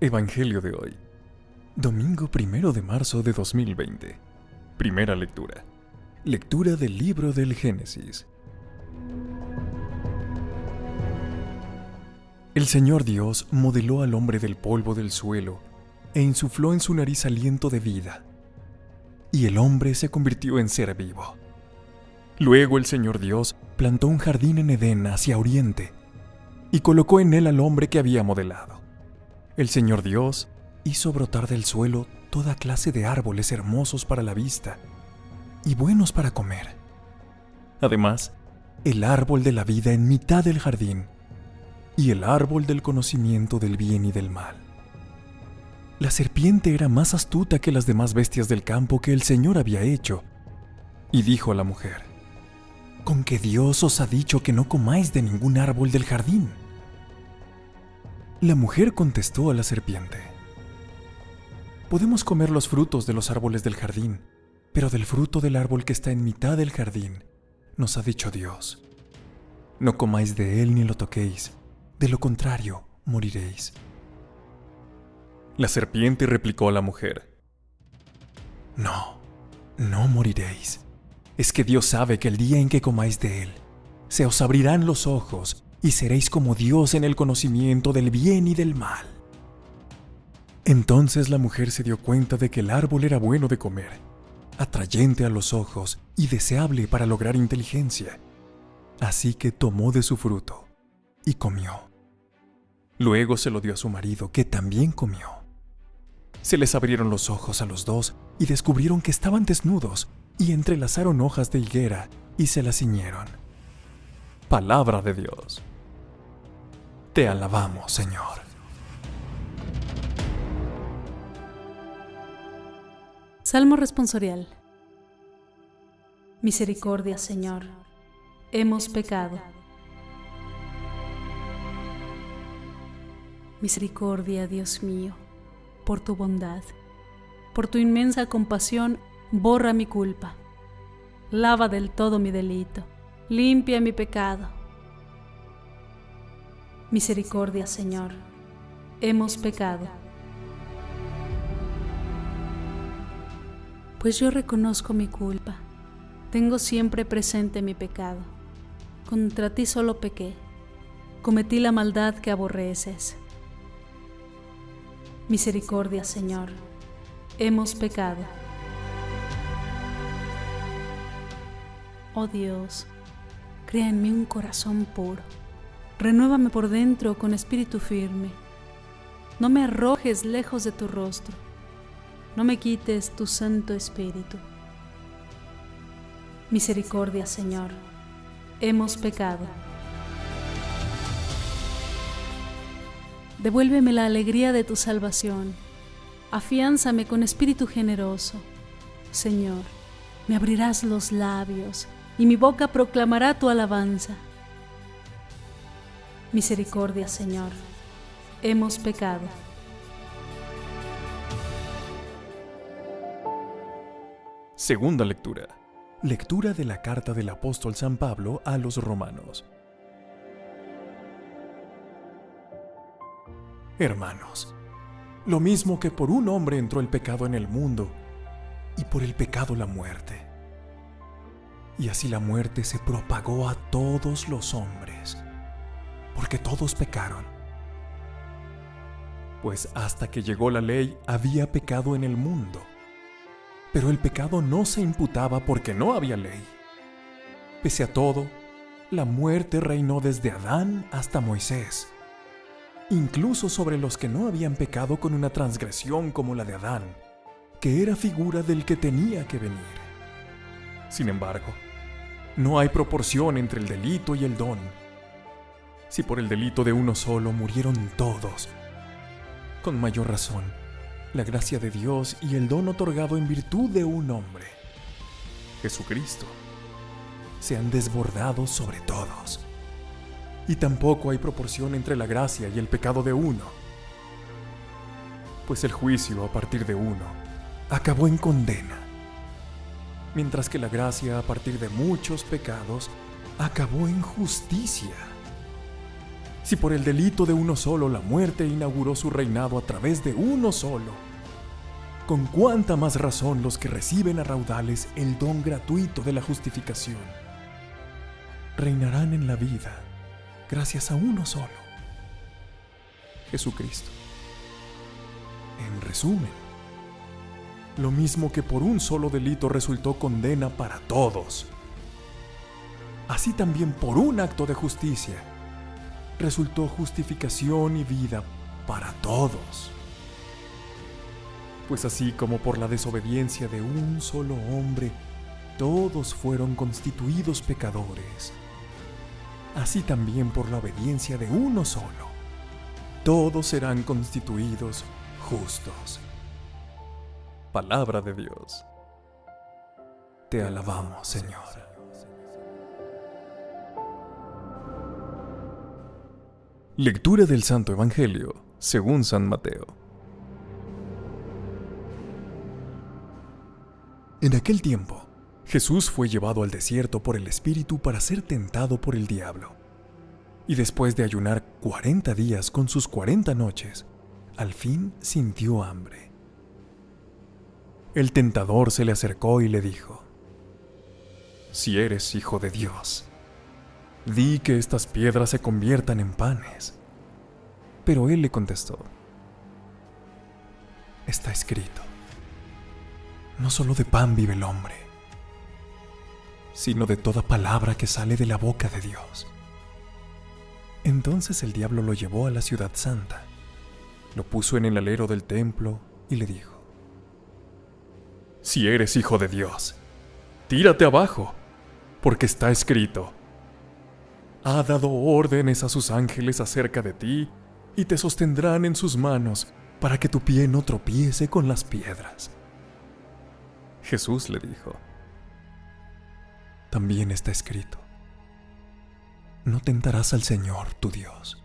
Evangelio de hoy, domingo 1 de marzo de 2020. Primera lectura. Lectura del libro del Génesis. El Señor Dios modeló al hombre del polvo del suelo e insufló en su nariz aliento de vida, y el hombre se convirtió en ser vivo. Luego el Señor Dios plantó un jardín en Edén hacia oriente y colocó en él al hombre que había modelado. El Señor Dios hizo brotar del suelo toda clase de árboles hermosos para la vista y buenos para comer. Además, el árbol de la vida en mitad del jardín y el árbol del conocimiento del bien y del mal. La serpiente era más astuta que las demás bestias del campo que el Señor había hecho, y dijo a la mujer: ¿Con qué Dios os ha dicho que no comáis de ningún árbol del jardín? La mujer contestó a la serpiente: Podemos comer los frutos de los árboles del jardín, pero del fruto del árbol que está en mitad del jardín, nos ha dicho Dios: No comáis de él ni lo toquéis, de lo contrario, moriréis. La serpiente replicó a la mujer: No moriréis. Es que Dios sabe que el día en que comáis de él, se os abrirán los ojos y seréis como Dios en el conocimiento del bien y del mal. Entonces la mujer se dio cuenta de que el árbol era bueno de comer, atrayente a los ojos y deseable para lograr inteligencia. Así que tomó de su fruto y comió. Luego se lo dio a su marido, que también comió. Se les abrieron los ojos a los dos y descubrieron que estaban desnudos, y entrelazaron hojas de higuera y se las ciñeron. Palabra de Dios. Te alabamos, Señor. Salmo responsorial. Misericordia, Señor, hemos pecado. Misericordia, Dios mío, por tu bondad, por tu inmensa compasión, borra mi culpa. Lava del todo mi delito, limpia mi pecado. Misericordia, Señor, hemos pecado. Pues yo reconozco mi culpa, tengo siempre presente mi pecado. Contra ti solo pequé, cometí la maldad que aborreces. Misericordia, Señor, hemos pecado. Oh Dios, crea en mí un corazón puro. Renuévame por dentro con espíritu firme. No me arrojes lejos de tu rostro. No me quites tu Santo Espíritu. Misericordia, Señor, hemos pecado. Devuélveme la alegría de tu salvación. Afiánzame con espíritu generoso. Señor, me abrirás los labios y mi boca proclamará tu alabanza. Misericordia, Señor, hemos pecado. Segunda lectura. Lectura de la carta del apóstol San Pablo a los romanos. Hermanos, lo mismo que por un hombre entró el pecado en el mundo, y por el pecado la muerte. Y así la muerte se propagó a todos los hombres, porque todos pecaron. Pues hasta que llegó la ley había pecado en el mundo, pero el pecado no se imputaba porque no había ley. Pese a todo, la muerte reinó desde Adán hasta Moisés, incluso sobre los que no habían pecado con una transgresión como la de Adán, que era figura del que tenía que venir. Sin embargo, no hay proporción entre el delito y el don. Si por el delito de uno solo murieron todos, con mayor razón, la gracia de Dios y el don otorgado en virtud de un hombre, Jesucristo, se han desbordado sobre todos. Y tampoco hay proporción entre la gracia y el pecado de uno, pues el juicio a partir de uno acabó en condena, mientras que la gracia a partir de muchos pecados acabó en justicia. Si por el delito de uno solo la muerte inauguró su reinado a través de uno solo, con cuánta más razón los que reciben a raudales el don gratuito de la justificación reinarán en la vida gracias a uno solo, Jesucristo. En resumen, lo mismo que por un solo delito resultó condena para todos, así también por un acto de justicia resultó justificación y vida para todos. Pues así como por la desobediencia de un solo hombre todos fueron constituidos pecadores, así también por la obediencia de uno solo todos serán constituidos justos. Palabra de Dios. Te alabamos, Señor. Lectura del Santo Evangelio según San Mateo. En aquel tiempo, Jesús fue llevado al desierto por el Espíritu para ser tentado por el diablo. Y después de ayunar 40 días con sus 40 noches, al fin sintió hambre. El tentador se le acercó y le dijo: Si eres hijo de Dios, di que estas piedras se conviertan en panes. Pero él le contestó: Está escrito, no solo de pan vive el hombre, sino de toda palabra que sale de la boca de Dios. Entonces el diablo lo llevó a la ciudad santa, lo puso en el alero del templo y le dijo: Si eres hijo de Dios, tírate abajo, porque está escrito, ha dado órdenes a sus ángeles acerca de ti y te sostendrán en sus manos para que tu pie no tropiece con las piedras. Jesús le dijo: También está escrito, no tentarás al Señor tu Dios.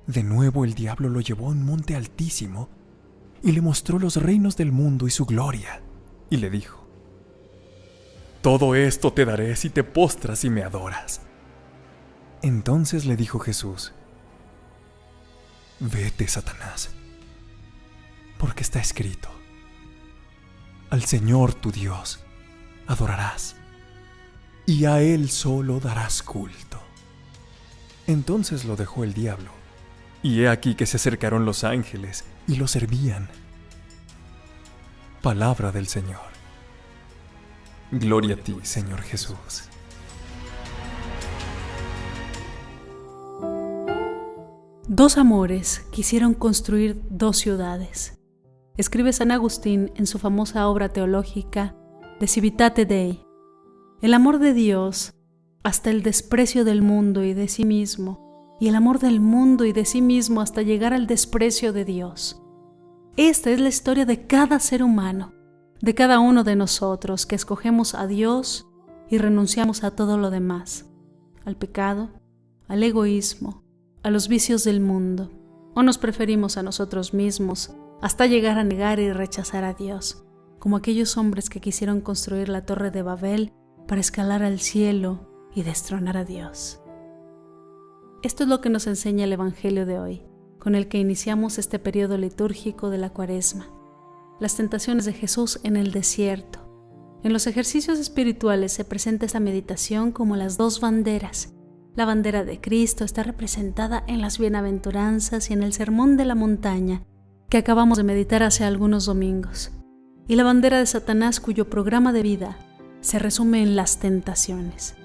De nuevo el diablo lo llevó a un monte altísimo y le mostró los reinos del mundo y su gloria, y le dijo: Todo esto te daré si te postras y me adoras. Entonces le dijo Jesús: Vete, Satanás, porque está escrito, al Señor tu Dios adorarás, y a Él solo darás culto. Entonces lo dejó el diablo, y he aquí que se acercaron los ángeles y lo servían. Palabra del Señor. Gloria a ti, Señor Jesús. Dos amores quisieron construir dos ciudades. Escribe San Agustín en su famosa obra teológica De Civitate Dei. El amor de Dios hasta el desprecio del mundo y de sí mismo, y el amor del mundo y de sí mismo hasta llegar al desprecio de Dios. Esta es la historia de cada ser humano, de cada uno de nosotros que escogemos a Dios y renunciamos a todo lo demás, al pecado, al egoísmo, a los vicios del mundo, o nos preferimos a nosotros mismos hasta llegar a negar y rechazar a Dios, como aquellos hombres que quisieron construir la Torre de Babel para escalar al cielo y destronar a Dios. Esto es lo que nos enseña el Evangelio de hoy, con el que iniciamos este periodo litúrgico de la Cuaresma. Las tentaciones de Jesús en el desierto. En los ejercicios espirituales se presenta esta meditación como las dos banderas. La bandera de Cristo está representada en las bienaventuranzas y en el Sermón de la Montaña, que acabamos de meditar hace algunos domingos. Y la bandera de Satanás, cuyo programa de vida se resume en las tentaciones.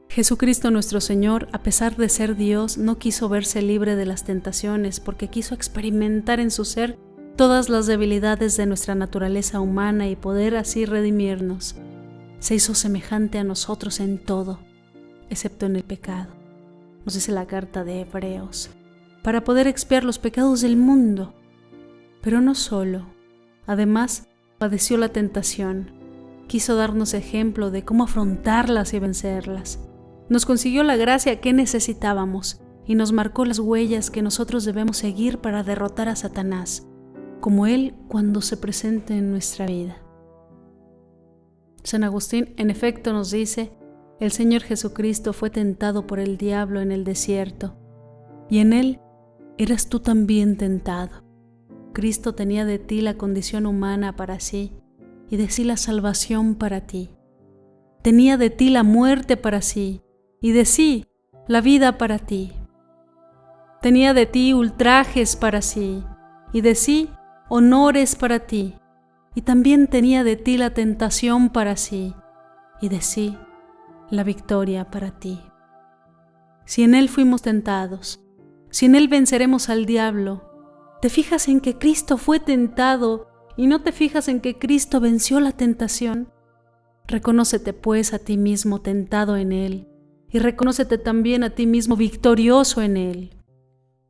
Jesucristo nuestro Señor, a pesar de ser Dios, no quiso verse libre de las tentaciones porque quiso experimentar en su ser todas las debilidades de nuestra naturaleza humana y poder así redimirnos. Se hizo semejante a nosotros en todo, excepto en el pecado, nos dice la carta de Hebreos, para poder expiar los pecados del mundo. Pero no solo, además padeció la tentación, quiso darnos ejemplo de cómo afrontarlas y vencerlas. Nos consiguió la gracia que necesitábamos y nos marcó las huellas que nosotros debemos seguir para derrotar a Satanás, como Él cuando se presente en nuestra vida. San Agustín, en efecto, nos dice El Señor Jesucristo fue tentado por el diablo en el desierto, y en él eras tú también tentado. Cristo tenía de ti la condición humana para sí, y de sí la salvación para ti. Tenía de ti la muerte para sí, y de sí la vida para ti. Tenía de ti ultrajes para sí, y de sí honores para ti. Y también tenía de ti la tentación para sí, y de sí la victoria para ti. Si en Él fuimos tentados, si en Él venceremos al diablo, ¿te fijas en que Cristo fue tentado y no te fijas en que Cristo venció la tentación? Reconócete pues a ti mismo tentado en Él, y reconócete también a ti mismo victorioso en Él.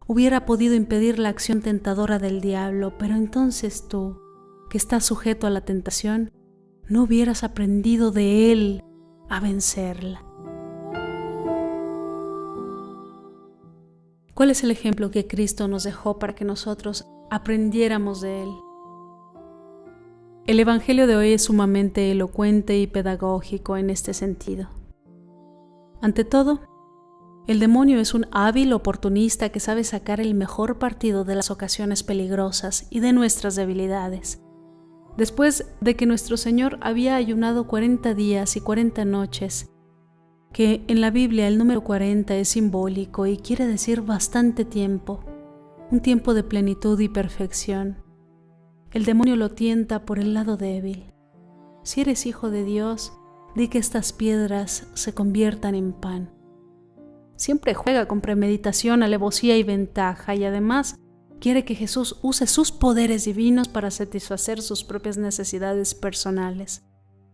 Hubiera podido impedir la acción tentadora del diablo, pero entonces tú, que estás sujeto a la tentación, no hubieras aprendido de Él a vencerla. ¿Cuál es el ejemplo que Cristo nos dejó para que nosotros aprendiéramos de Él? El Evangelio de hoy es sumamente elocuente y pedagógico en este sentido. Ante todo, el demonio es un hábil oportunista que sabe sacar el mejor partido de las ocasiones peligrosas y de nuestras debilidades. Después de que nuestro Señor había ayunado 40 días y 40 noches, que en la Biblia el número 40 es simbólico y quiere decir bastante tiempo, un tiempo de plenitud y perfección, el demonio lo tienta por el lado débil. Si eres hijo de Dios, di que estas piedras se conviertan en pan. Siempre juega con premeditación, alevosía y ventaja, y además quiere que Jesús use sus poderes divinos para satisfacer sus propias necesidades personales.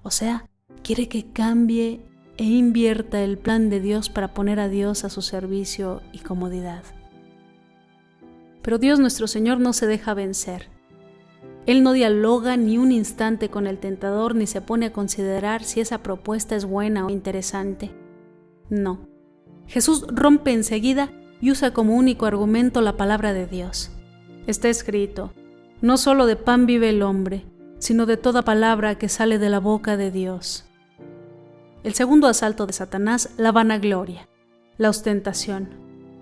O sea, quiere que cambie e invierta el plan de Dios para poner a Dios a su servicio y comodidad. Pero Dios nuestro Señor no se deja vencer. Él no dialoga ni un instante con el tentador ni se pone a considerar si esa propuesta es buena o interesante. No. Jesús rompe enseguida y usa como único argumento la palabra de Dios. Está escrito: no solo de pan vive el hombre, sino de toda palabra que sale de la boca de Dios. El segundo asalto de Satanás, la vanagloria, la ostentación,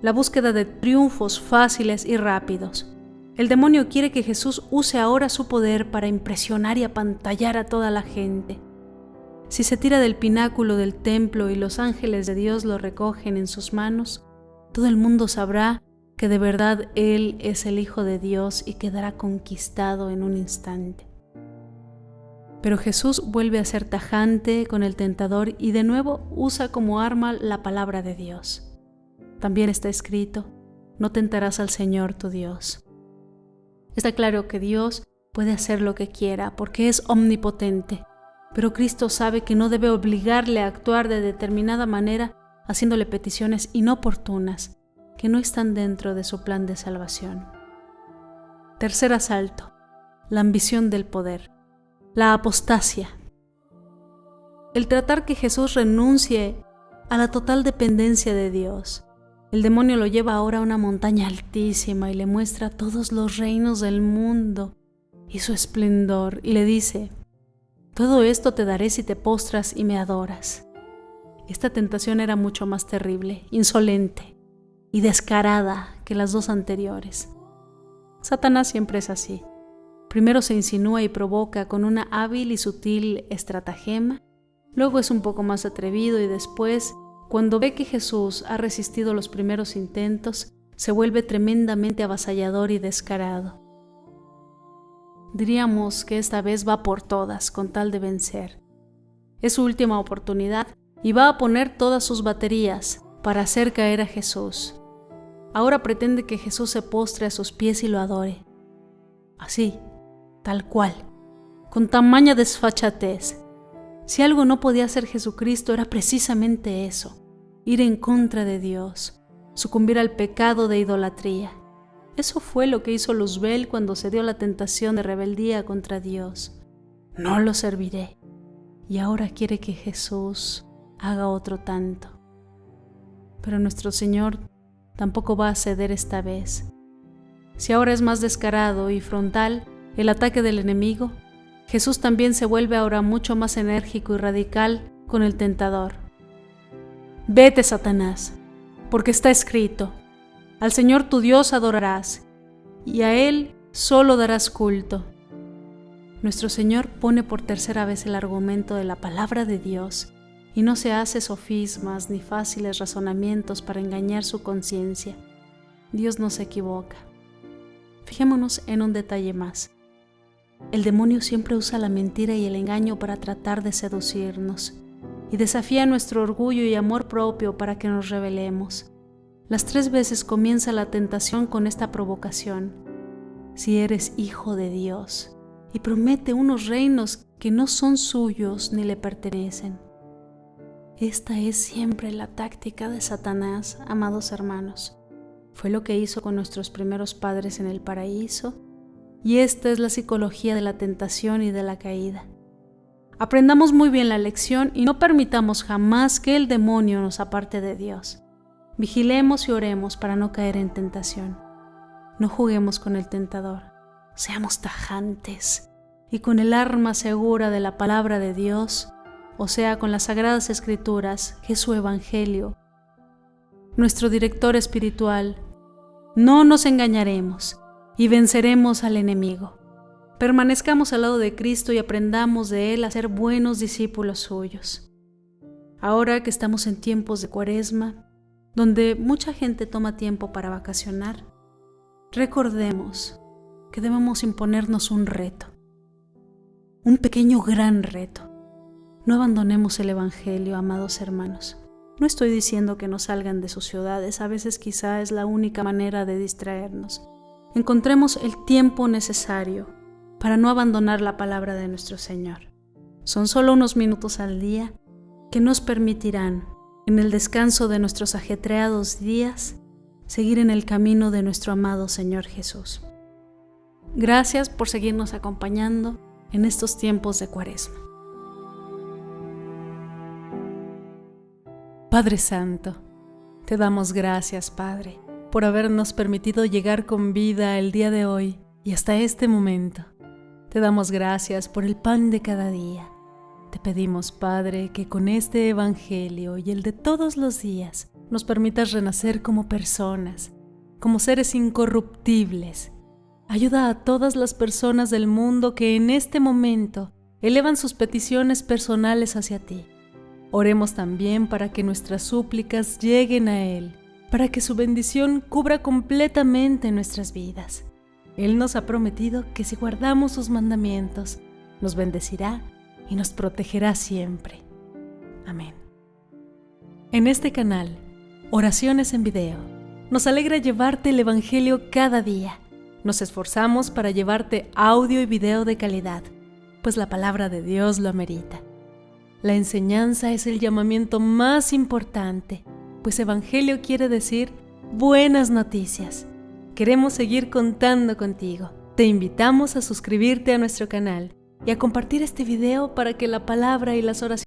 la búsqueda de triunfos fáciles y rápidos. El demonio quiere que Jesús use ahora su poder para impresionar y apantallar a toda la gente. Si se tira del pináculo del templo y los ángeles de Dios lo recogen en sus manos, todo el mundo sabrá que de verdad Él es el Hijo de Dios y quedará conquistado en un instante. Pero Jesús vuelve a ser tajante con el tentador y de nuevo usa como arma la palabra de Dios. También está escrito: no tentarás al Señor tu Dios. Está claro que Dios puede hacer lo que quiera porque es omnipotente, pero Cristo sabe que no debe obligarle a actuar de determinada manera haciéndole peticiones inoportunas que no están dentro de su plan de salvación. Tercer asalto, la ambición del poder, la apostasia. El tratar que Jesús renuncie a la total dependencia de Dios. El demonio lo lleva ahora a una montaña altísima y le muestra todos los reinos del mundo y su esplendor y le dice: todo esto te daré si te postras y me adoras. Esta tentación era mucho más terrible, insolente y descarada que las dos anteriores. Satanás siempre es así. Primero se insinúa y provoca con una hábil y sutil estratagema, luego es un poco más atrevido y después, cuando ve que Jesús ha resistido los primeros intentos, se vuelve tremendamente avasallador y descarado. Diríamos que esta vez va por todas con tal de vencer. Es su última oportunidad y va a poner todas sus baterías para hacer caer a Jesús. Ahora pretende que Jesús se postre a sus pies y lo adore. Así, tal cual, con tamaña desfachatez. Si algo no podía hacer Jesucristo era precisamente eso: ir en contra de Dios, sucumbir al pecado de idolatría. Eso fue lo que hizo Luzbel cuando cedió a la tentación de rebeldía contra Dios. No lo serviré. Y ahora quiere que Jesús haga otro tanto. Pero nuestro Señor tampoco va a ceder esta vez. Si ahora es más descarado y frontal el ataque del enemigo, Jesús también se vuelve ahora mucho más enérgico y radical con el tentador. Vete, Satanás, porque está escrito: al Señor tu Dios adorarás, y a Él solo darás culto. Nuestro Señor pone por tercera vez el argumento de la palabra de Dios y no se hace sofismas ni fáciles razonamientos para engañar su conciencia. Dios no se equivoca. Fijémonos en un detalle más. El demonio siempre usa la mentira y el engaño para tratar de seducirnos y desafía nuestro orgullo y amor propio para que nos rebelemos. Las 3 veces comienza la tentación con esta provocación: si eres hijo de Dios, y promete unos reinos que no son suyos ni le pertenecen. Esta es siempre la táctica de Satanás, amados hermanos. Fue lo que hizo con nuestros primeros padres en el paraíso, y esta es la psicología de la tentación y de la caída. Aprendamos muy bien la lección y no permitamos jamás que el demonio nos aparte de Dios. Vigilemos y oremos para no caer en tentación. No juguemos con el tentador. Seamos tajantes y con el arma segura de la palabra de Dios, o sea, con las Sagradas Escrituras, que es su Evangelio, nuestro director espiritual. No nos engañaremos y venceremos al enemigo. Permanezcamos al lado de Cristo y aprendamos de Él a ser buenos discípulos suyos. Ahora que estamos en tiempos de Cuaresma, donde mucha gente toma tiempo para vacacionar, recordemos que debemos imponernos un reto, un pequeño gran reto. No abandonemos el Evangelio, amados hermanos. No estoy diciendo que no salgan de sus ciudades, a veces quizá es la única manera de distraernos. Encontremos el tiempo necesario para no abandonar la palabra de nuestro Señor. Son solo unos minutos al día que nos permitirán, en el descanso de nuestros ajetreados días, seguir en el camino de nuestro amado Señor Jesús. Gracias por seguirnos acompañando en estos tiempos de Cuaresma. Padre Santo, te damos gracias, Padre, por habernos permitido llegar con vida el día de hoy y hasta este momento. Te damos gracias por el pan de cada día. Te pedimos, Padre, que con este Evangelio y el de todos los días nos permitas renacer como personas, como seres incorruptibles. Ayuda a todas las personas del mundo que en este momento elevan sus peticiones personales hacia ti. Oremos también para que nuestras súplicas lleguen a Él, para que su bendición cubra completamente nuestras vidas. Él nos ha prometido que si guardamos sus mandamientos, nos bendecirá y nos protegerá siempre. Amén. En este canal, Oraciones en Video, nos alegra llevarte el Evangelio cada día. Nos esforzamos para llevarte audio y video de calidad, pues la palabra de Dios lo amerita. La enseñanza es el llamamiento más importante, pues Evangelio quiere decir buenas noticias. Queremos seguir contando contigo. Te invitamos a suscribirte a nuestro canal y a compartir este video para que la palabra y las oraciones